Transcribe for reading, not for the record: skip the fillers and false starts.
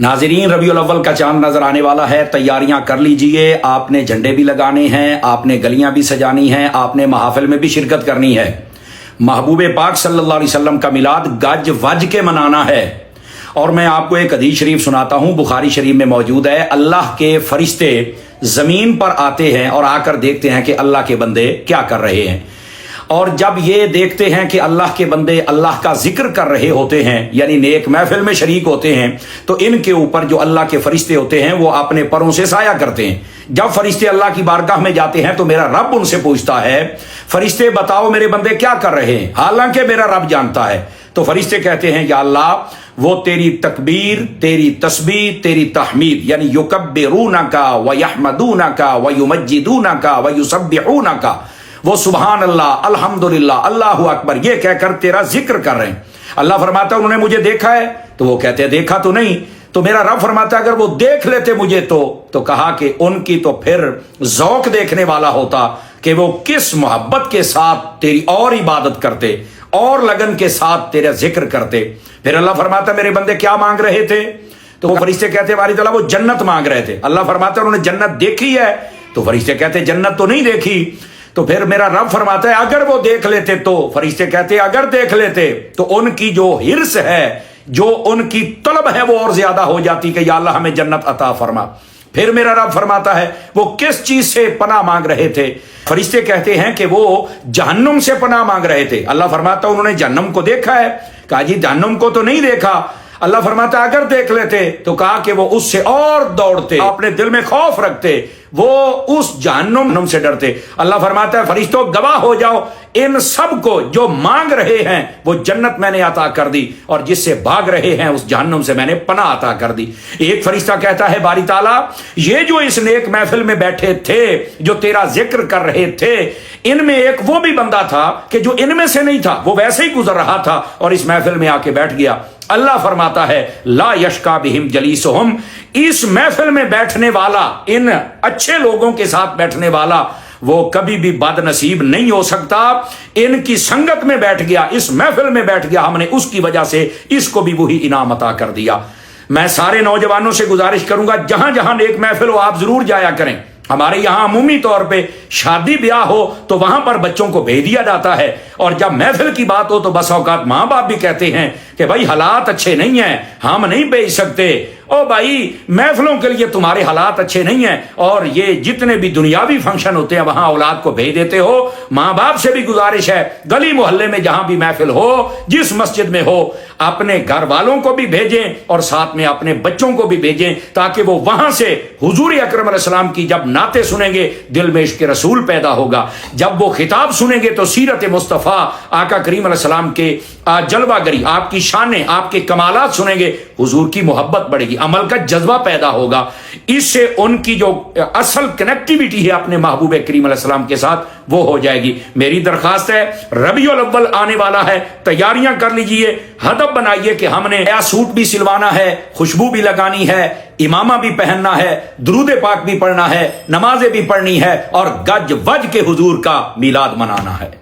नाज़रीन, रबीउल अव्वल का चांद नजर आने वाला है। तैयारियां कर लीजिए। आपने झंडे भी लगाने हैं, आपने गलियां भी सजानी हैं, आपने महाफिल में भी शिरकत करनी है। महबूब पाक सल्लल्लाहु अलैहि वसल्लम का मिलाद गज वज के मनाना है। और मैं आपको एक हदीस शरीफ सुनाता हूं, बुखारी शरीफ में मौजूद है। अल्लाह के फरिश्ते जमीन पर आते हैं और आकर देखते हैं कि अल्लाह के बंदे क्या कर रहे हैं। और जब ये देखते हैं कि अल्लाह के बंदे अल्लाह का जिक्र कर रहे होते हैं, यानी नेक महफिल में शरीक होते हैं, तो इनके ऊपर जो अल्लाह के फरिश्ते होते हैं वो अपने परों से साया करते हैं। जब फरिश्ते अल्लाह की बारगाह में जाते हैं तो मेरा रब उनसे पूछता है, फरिश्ते बताओ मेरे बंदे क्या कर रहे हैं, हालांकि मेरा रब जानता है। तो फरिश्ते कहते हैं, या अल्लाह, वो तेरी तकबीर, तेरी तस्बीह, तेरी तहमीद, यानी युकब्बिरूना का व यहमदूना का व युमज्जिदूना का व युसब्बिहूना का, वो सुभान अल्लाह, अल्हम्दुलिल्लाह, अल्लाहु अकबर ये कहकर तेरा जिक्र कर रहे हैं। अल्लाह फरमाता है उन्होंने मुझे देखा है? तो वो कहते हैं देखा तो नहीं। तो मेरा रब फरमाता है अगर वो देख लेते मुझे तो कहा कि उनकी तो फिर जौक देखने वाला होता कि वो किस मोहब्बत के साथ तेरी और इबादत करते और लगन के साथ तेरा जिक्र करते। फिर अल्लाह फरमाता मेरे बंदे क्या मांग रहे थे? तो वो फरिश्ते कहते बारी तआला वो जन्नत मांग रहे थे। अल्लाह फरमाता उन्होंने जन्नत देखी है? तो फरिश्ते कहते जन्नत तो नहीं देखी। तो फिर मेरा रब फरमाता है अगर वो देख लेते तो? फरिश्ते कहते अगर देख लेते तो उनकी जो हिर्स है, जो उनकी तलब है, वो और ज्यादा हो जाती कि या अल्लाह हमें जन्नत अता फरमा। फिर मेरा रब फरमाता है वो किस चीज से पनाह मांग रहे थे? फरिश्ते कहते हैं कि वो जहन्नुम से पनाह मांग रहे थे। अल्लाह फरमाता उन्होंने जहन्नुम को देखा है? कहा जी जहन्नुम को तो नहीं देखा। अल्लाह फरमाता अगर देख लेते तो कहा कि वो उससे और दौड़ते, अपने दिल में खौफ रखते, वो उस जहन्नुम से डरते। अल्लाह फरमाता है फरिश्तों गवाह हो जाओ, इन सब को जो मांग रहे हैं वो जन्नत मैंने अता कर दी और जिससे भाग रहे हैं उस जहन्नुम से मैंने पनाह अता कर दी। एक फरिश्ता कहता है बारी ताला ये जो इस नेक महफिल में बैठे थे, जो तेरा जिक्र कर रहे थे, इनमें एक वो भी बंदा था कि जो इनमें से नहीं था, वो वैसे ही गुजर रहा था और इस महफिल में आके बैठ गया। अल्लाह फरमाता है ला यशका बिहिम जलीसुहुम, इस महफिल में बैठने वाला, इन अच्छे लोगों के साथ बैठने वाला, वो कभी भी बदनसीब नहीं हो सकता। इनकी संगत में बैठ गया, इस महफिल में बैठ गया, हमने उसकी वजह से इसको भी वही इनाम अता कर दिया। मैं सारे नौजवानों से गुजारिश करूंगा जहां जहां नेक महफिल हो आप जरूर जाया करें। हमारे यहां अमूमी तौर पे शादी ब्याह हो तो वहां पर बच्चों को भेज दिया जाता है, और जब महफिल की बात हो तो बस औकात मां बाप भी कहते हैं कि भाई हालात अच्छे नहीं है, हम नहीं भेज सकते। ओ भाई महफिलों के लिए तुम्हारे हालात अच्छे नहीं है, और ये जितने भी दुनियावी फंक्शन होते हैं वहां औलाद को भेज देते हो। मां बाप से भी गुजारिश है गली मोहल्ले में जहां भी महफिल हो, जिस मस्जिद में हो, अपने घर वालों को भी भेजें और साथ में अपने बच्चों को भी भेजें, ताकि वो वहां से हुजूर अकरम अलैहिस्सलाम की जब नाते सुनेंगे दिल में इश्क रसूल पैदा होगा। जब वो खिताब सुनेंगे तो सीरत मुस्तफ़ा आका करीम अलैहिस्सलाम के जलवागरी, आपकी शानें, आपके कमालात सुनेंगे, हुजूर की मोहब्बत बढ़ेगी, अमल का जज्बा पैदा होगा। इससे उनकी जो असल कनेक्टिविटी है अपने महबूब करीम अलैहिस्सलाम के साथ वो हो जाएगी। मेरी दरखास्त है रबीउल अव्वल आने वाला है, तैयारियां कर लीजिए, हदफ बनाइए कि हमने नया सूट भी सिलवाना है, खुशबू भी लगानी है, इमामा भी पहनना है, दुरूद पाक भी पढ़ना है, नमाजें भी पढ़नी है और गज वज के हुजूर का मिलाद मनाना है।